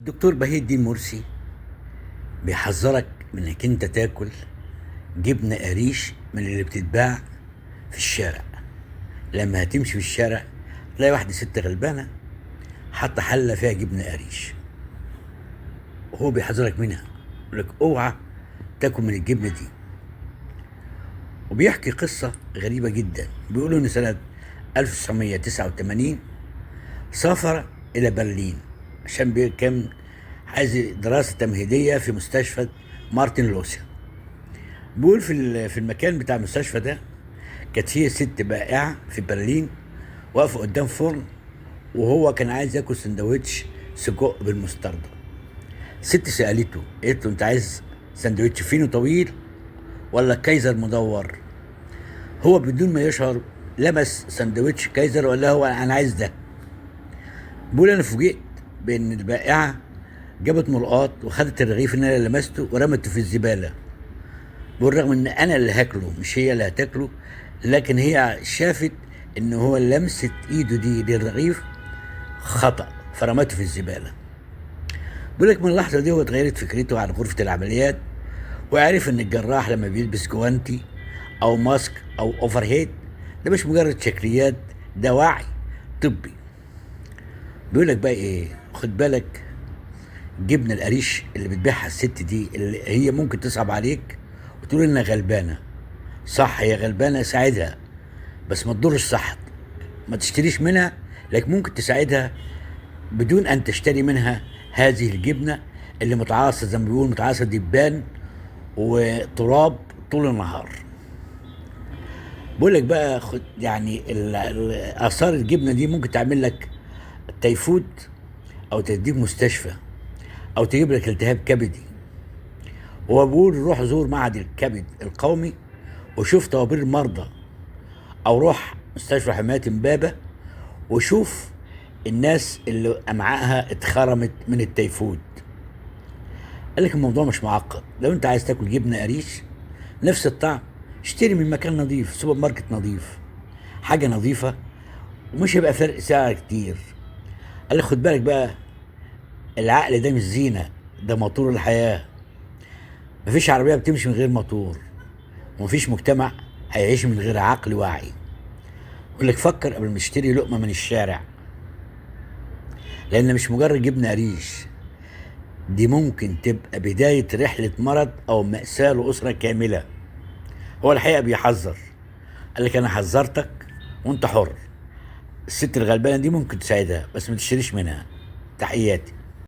الدكتور بهي الدين مرسي بيحذرك من انك انت تاكل جبنه قريش من اللي بتتباع في الشارع. لما هتمشي في الشارع تلاقي واحده ست غلبانه حاطه حله فيها جبنه قريش، وهو بيحذرك منها، يقول لك اوعى تاكل من الجبنه دي. وبيحكي قصه غريبه جدا، بيقولوا ان سنه 1989 سافر الى برلين عشان كان عايز دراسه تمهيديه في مستشفى مارتن لوثر. بيقول في المكان بتاع المستشفى ده كانت فيه ست بائعه في برلين واقفه قدام فرن، وهو كان عايز ياكل سندوتش سجق بالمستردة. الست سالته، قالت له انت عايز سندوتش فينو طويل ولا كايزر مدور؟ هو بدون ما يشعر لمس سندوتش كايزر ولا هو انا عايز ده. بيقول انا فوجئت بان البائعه جابت ملقاط وخدت الرغيف اللي انا لمسته ورمته في الزباله. بالرغم ان انا اللي هاكله مش هي اللي هتاكله، لكن هي شافت ان هو لمسه ايده دي للرغيف خطأ فرمته في الزباله. بيقول لك من اللحظه دي هو اتغيرت فكرته عن غرفه العمليات، وعرف ان الجراح لما بيلبس جوانتي او ماسك او اوفر هيد ده مش مجرد شكليات، ده وعي طبي. بيقول لك بقى ايه، خد بالك جبنه القريش اللي بتبيعها الست دي اللي هي ممكن تصعب عليك وتقول انها غلبانه. صح، هي غلبانه، ساعدها بس ما تضرش صحتك. ما تشتريش منها، لكن ممكن تساعدها بدون ان تشتري منها هذه الجبنه اللي متعاصه، زي ما بيقولوا متعاصه دبان وتراب طول النهار. بقول لك بقى خد يعني اثار الجبنه دي ممكن تعمل لك تيفود، او تديك مستشفى، او تجيب لك التهاب كبدي. هو بيقول روح زور معهد الكبد القومي وشوف طوابير المرضى، او روح مستشفى حماية امبابة وشوف الناس اللي امعائها اتخرمت من التيفود. قال لك الموضوع مش معقد، لو انت عايز تاكل جبنه قريش نفس الطعم اشتري من مكان نظيف، سوبر ماركت نظيف، حاجه نظيفه، ومش هيبقى فرق سعر كتير. قال لك خد بالك بقى، العقل ده مش زينه، ده موتور الحياه. مفيش عربيه بتمشي من غير موتور، ومفيش مجتمع هيعيش من غير عقل واعي. يقول لك فكر قبل ما تشتري لقمه من الشارع، لان مش مجرد جبنه قريش، دي ممكن تبقى بدايه رحله مرض او ماساه لاسره كامله. هو الحقيقه بيحذر، قال لك انا حذرتك وانت حر. الست الغلبانه دي ممكن تساعدها بس ما تشتريش منها. تحياتي.